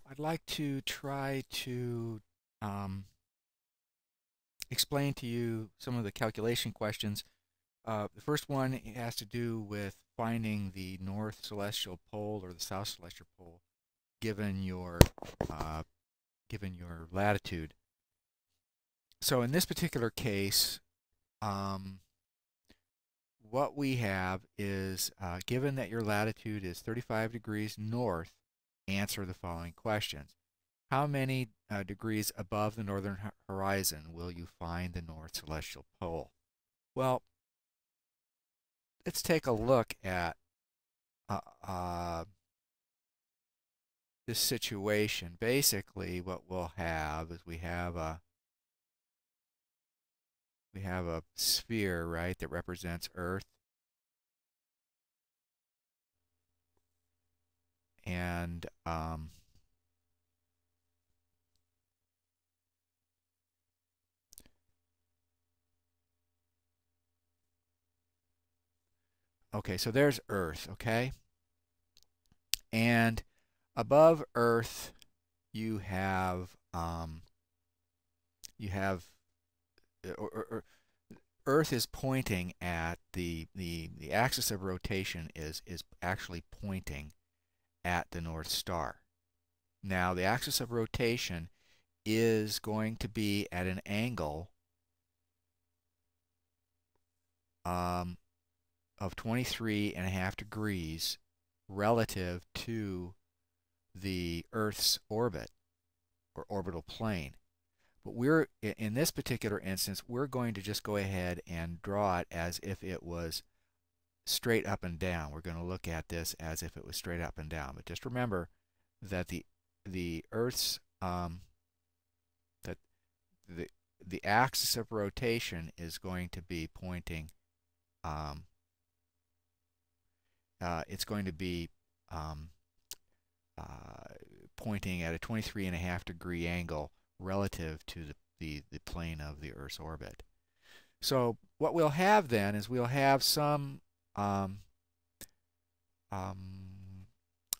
I'd like to try to um, explain to you some of the calculation questions. The first one has to do with finding the north celestial pole or the south celestial pole given your uh, given your latitude. So in this particular case, um, what we have is given that your latitude is 35 degrees north, answer the following questions. How many degrees above the northern horizon will you find the north celestial pole? Well, let's take a look at uh, uh, this situation. Basically, what we'll have is we have a sphere, right, that represents Earth, and okay, so there's Earth, okay, and above Earth you have you have or Earth is pointing at the axis of rotation is actually pointing at the North Star. Now the axis of rotation is going to be at an angle um, of 23.5 degrees relative to the Earth's orbit or orbital plane. But we're in this particular instance, we're going to just go ahead and draw it as if it was straight up and down. We're going to look at this as if it was straight up and down. But just remember that the Earth's that the the axis of rotation is going to be pointing. Um, it's going to be um, uh, pointing at a 23.5 degree angle relative to the plane of the Earth's orbit. So what we'll have then is um, um,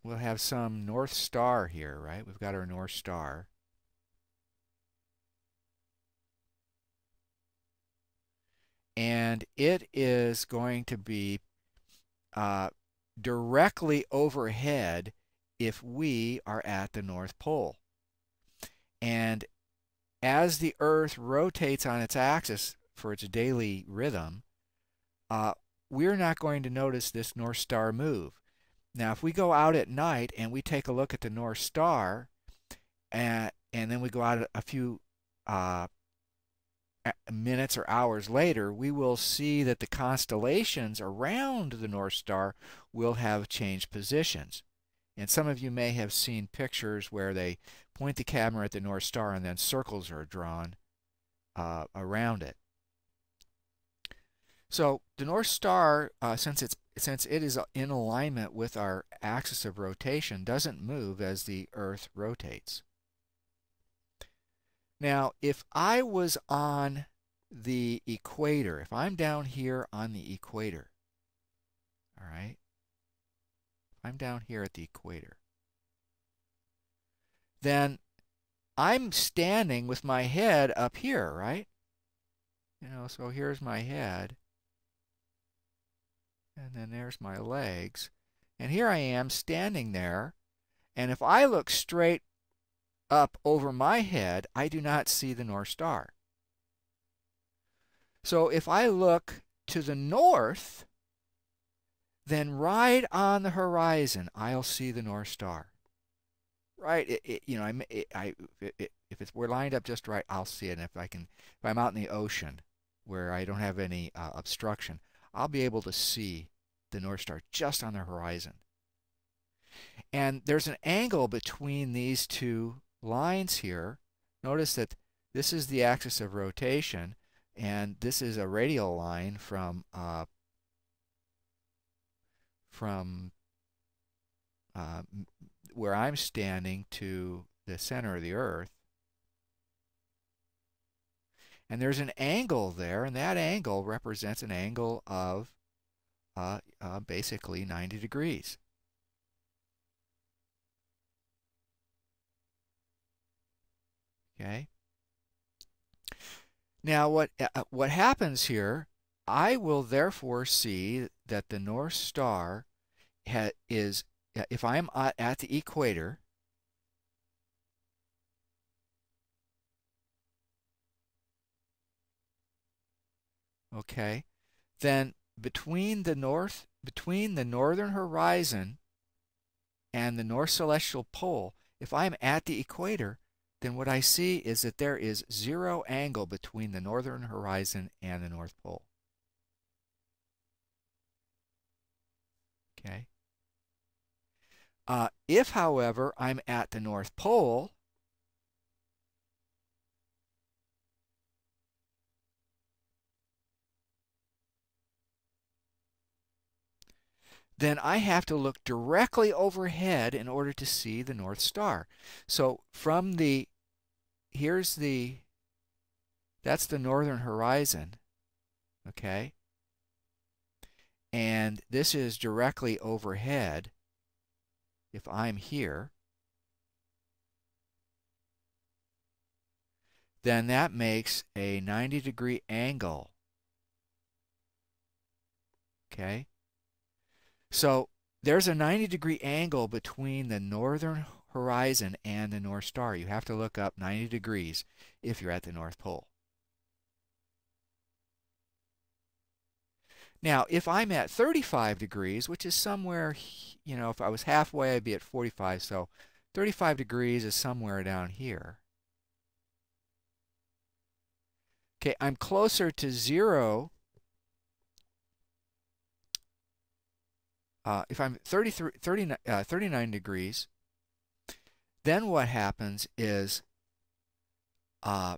we'll have some North Star here, right? We've got our North Star. And it is going to be uh, directly overhead if we are at the North Pole. And as the Earth rotates on its axis for its daily rhythm, uh, we're not going to notice this North Star move. Now, if we go out at night and we take a look at the North Star, and then we go out a few uh, minutes or hours later, we will see that the constellations around the North Star will have changed positions. And some of you may have seen pictures where they point the camera at the North Star and then circles are drawn around it. So the North Star, since it is in alignment with our axis of rotation, doesn't move as the Earth rotates. Now, if I was on the equator, if I'm down here on the equator, all right, if I'm down here at the equator, then I'm standing with my head up here, right? So here's my head, and then there's my legs, and here I am standing there, and if I look straight up over my head, I do not see the North Star. So if I look to the north, then right on the horizon, I'll see the North Star. Right? If we're lined up just right, I'll see it. And if I'm out in the ocean where I don't have any obstruction, I'll be able to see the North Star just on the horizon. And there's an angle between these two lines here. Notice that this is the axis of rotation, and this is a radial line from where I'm standing to the center of the Earth. And there's an angle there, and that angle represents an angle of basically 90 degrees. Okay. Now what happens here, I will therefore see that the North Star is, if I'm at the equator, okay, then between the northern horizon and the North Celestial Pole, if I'm at the equator, then what I see is that there is zero angle between the northern horizon and the North Pole. Okay. If, however, I'm at the North Pole, then I have to look directly overhead in order to see the North Star. So that's the northern horizon, okay? And this is directly overhead if I'm here. Then that makes a 90-degree angle, okay? So there's a 90-degree angle between the northern horizon and the North Star. You have to look up 90 degrees if you're at the North Pole. Now, if I'm at 35 degrees, which is somewhere, if I was halfway, I'd be at 45. So 35 degrees is somewhere down here. Okay, I'm closer to 0. If I'm 39 degrees, then what happens is if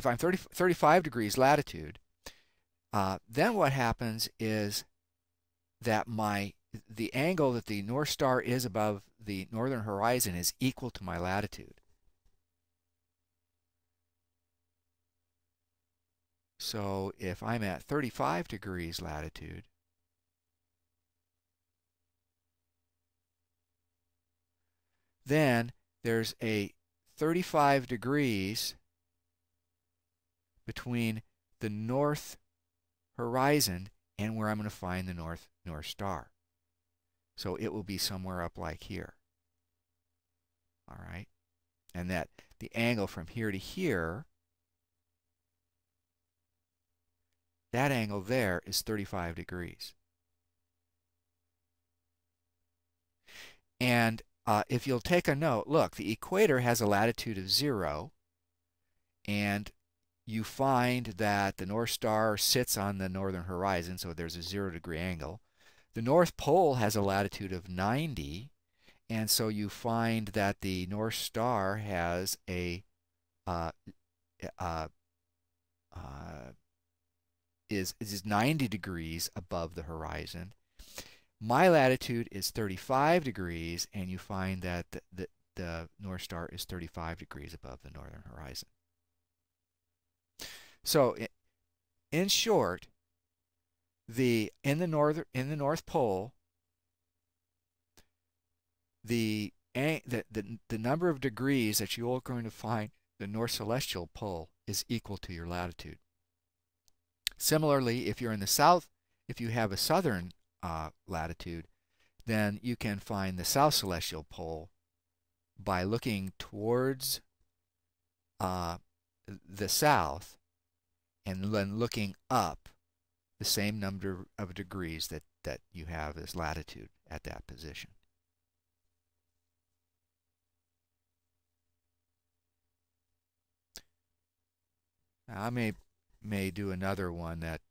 I'm 35 degrees latitude, then what happens is that the angle that the North Star is above the northern horizon is equal to my latitude. So if I'm at 35 degrees latitude, then there's a 35 degrees between the north horizon and where I'm going to find the North Star. So it will be somewhere up like here. All right. And that the angle from here to here, that angle there is 35 degrees. And if you'll take a note, look, the equator has a latitude of 0, and you find that the North Star sits on the northern horizon, so there's a 0-degree angle. The North Pole has a latitude of 90, and so you find that the North Star has is 90 degrees above the horizon. My latitude is 35 degrees, and you find that the North Star is 35 degrees above the northern horizon. So, in short, in the North Pole, the number of degrees that you are going to find the North Celestial Pole is equal to your latitude. Similarly, if you're in the south, if you have a southern latitude, then you can find the South Celestial Pole by looking towards the south and then looking up the same number of degrees that you have as latitude at that position. Now, I may do another one that